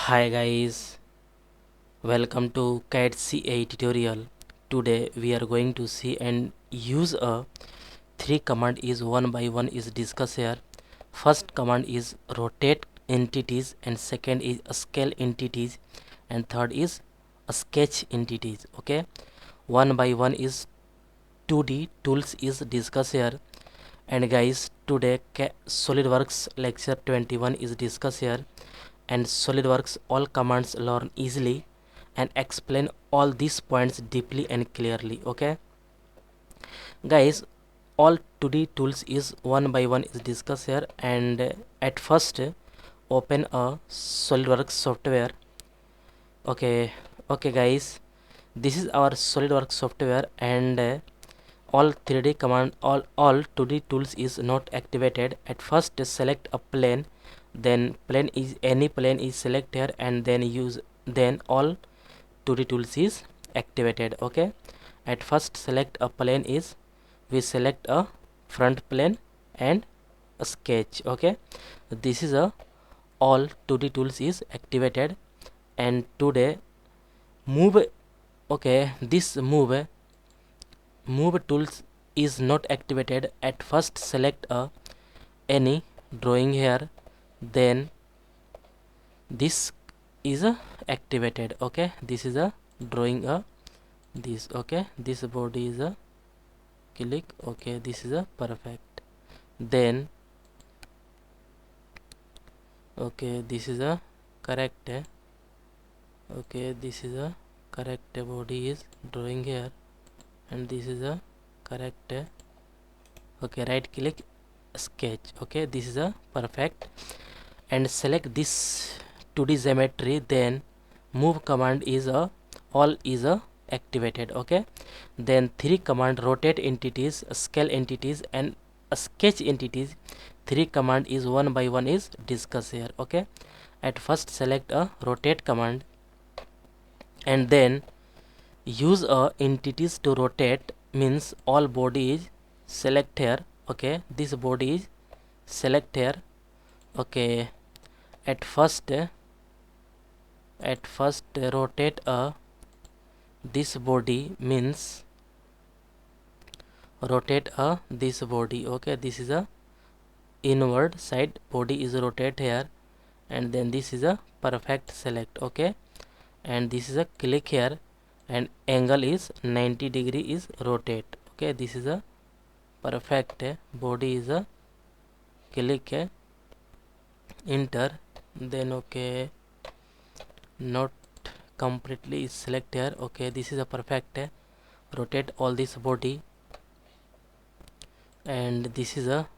Hi guys, welcome to CAD CA tutorial. Today we are going to see and use a three command is one by one is discussed here. First command is rotate entities and second is scale entities and third is sketch entities. Okay, one by one is 2D tools is discussed here. And guys, today Solidworks lecture 21 is discussed here, and Solidworks all commands learn easily and explain all these points deeply and clearly. Okay guys, all 2D tools is one by one is discussed here. And at first open a Solidworks software. Okay guys, this is our Solidworks software, and all 3D command all 2D tools is not activated. At first select a plane, then plane is any plane is select here, and then all 2D tools is activated. Okay, at first select a plane is we select a front plane and a sketch. Okay, this is a all 2D tools is activated. And today move, okay, this move tools is not activated. At first select a any drawing here, then this is activated. Okay, this is a drawing this. Okay, this body is a click. Okay, this is a perfect. Then okay, this is a correct. Okay, this is a correct body is drawing here, and this is a correct. Okay, right click sketch. Okay, this is a perfect. And select this 2D geometry, then move command is a all is a activated. Okay, then three command rotate entities, scale entities and sketch entities, three command is one by one is discussed here. Okay, at first select a rotate command and then use a entities to rotate, means all body is select here. Okay, this body is select here. Okay, at first rotate a this body, means rotate a this body. Okay, this is a inward side body is rotate here, and then this is a perfect select. Okay, and this is a click here, and angle is 90 degree is rotate. Okay, this is a perfect. Body is a click enter, then okay, not completely is select here. Okay, this is a perfect. Rotate all this body, and this is a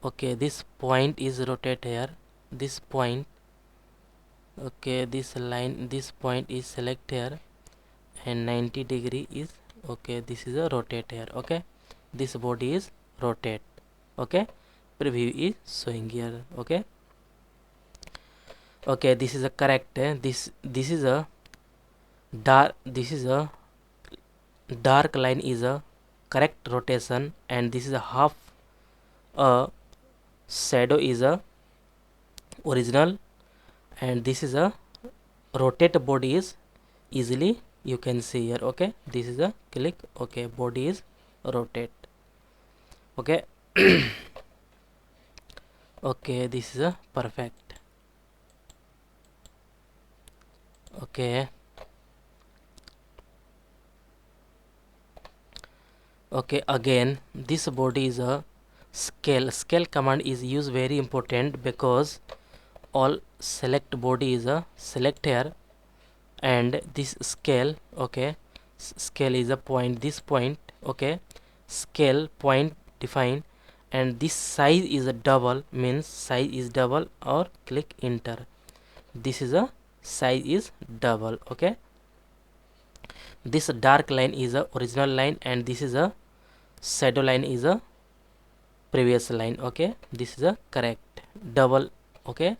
okay, this point is rotate here, this point. Okay, this line, this point is select here, and 90 degree is okay, this is a rotate here. Okay, this body is rotate. Okay, preview is showing here. Okay, okay, this is a correct. This is a dark line is a correct rotation, and this is a half shadow is a original, and this is a rotate body is easily you can see here. Okay, this is a click. Okay, body is rotate. Okay. Okay, this is a perfect. Okay, okay, again this body is a scale command is used very important, because all select body is a select here, and this scale. Okay, scale is a point, this point. Okay, scale point define, and this size is a double, means size is double, or click enter. This is a size is double. Okay, this dark line is a original line, and this is a shadow line is a previous line. Okay, this is a correct double. Okay,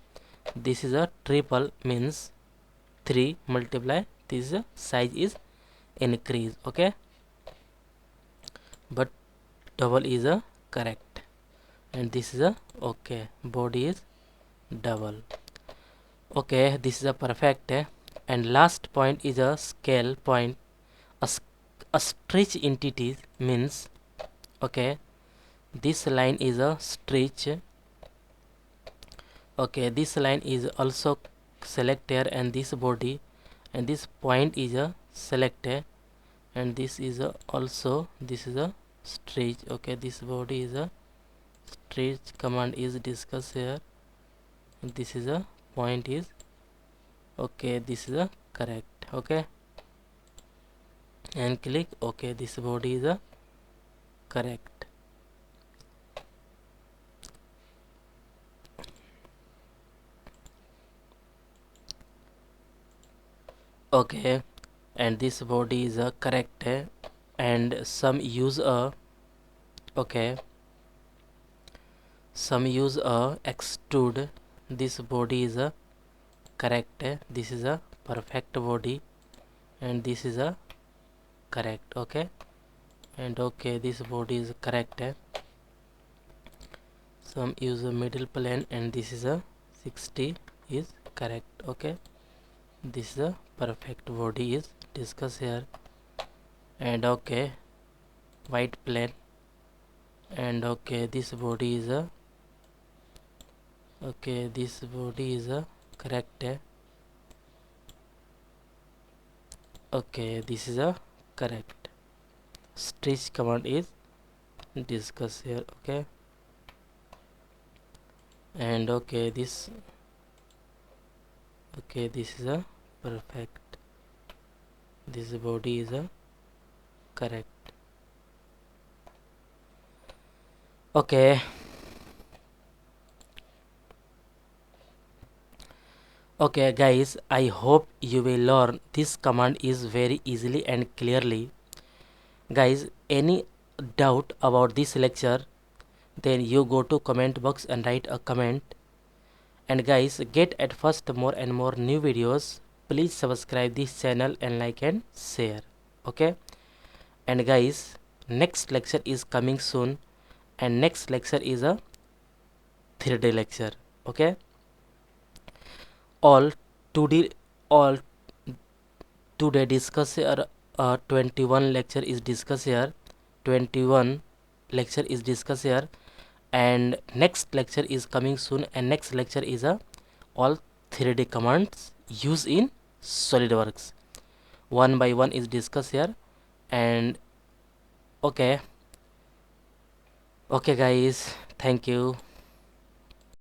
this is a triple, means 3 multiply this size is increase. Okay, but double is a correct, and this is a okay, body is double. Okay, this is a perfect. And last point is a scale point. A stretch entity means, okay, this line is a stretch. Okay, this line is also selected, and this body and this point is a selected, and this is a also this is a stretch. Okay, this body is a stretch command is discussed here, and this is a point is, okay, this is a correct. Okay, and click okay, this body is a correct. Okay, and this body is a correct, and some use a, okay, some use a extrude. This body is a correct, this is a perfect body, and this is a correct. Okay, and okay, this body is correct. Some use a middle plane, and this is a 60 is correct. Okay, this is a perfect body is discussed here, and okay, white plane, and okay, this body is a, okay, this body is a correct. Okay, this is a correct. Stretch command is discussed here. Okay, and okay, this, okay, this is a perfect, this body is a correct. Okay, okay guys, I hope you will learn this command is very easily and clearly. Guys, any doubt about this lecture, then you go to comment box and write a comment. And guys, get at first more and more new videos. Please subscribe this channel and like and share. Okay, and guys, next lecture is coming soon, and next lecture is a 3D lecture. Okay, all 2D, all today discuss here, 21 lecture is discussed here, 21 lecture is discussed here, and next lecture is coming soon, and next lecture is a all 3D commands used in SolidWorks. One by one is discussed here, and okay, okay guys, thank you.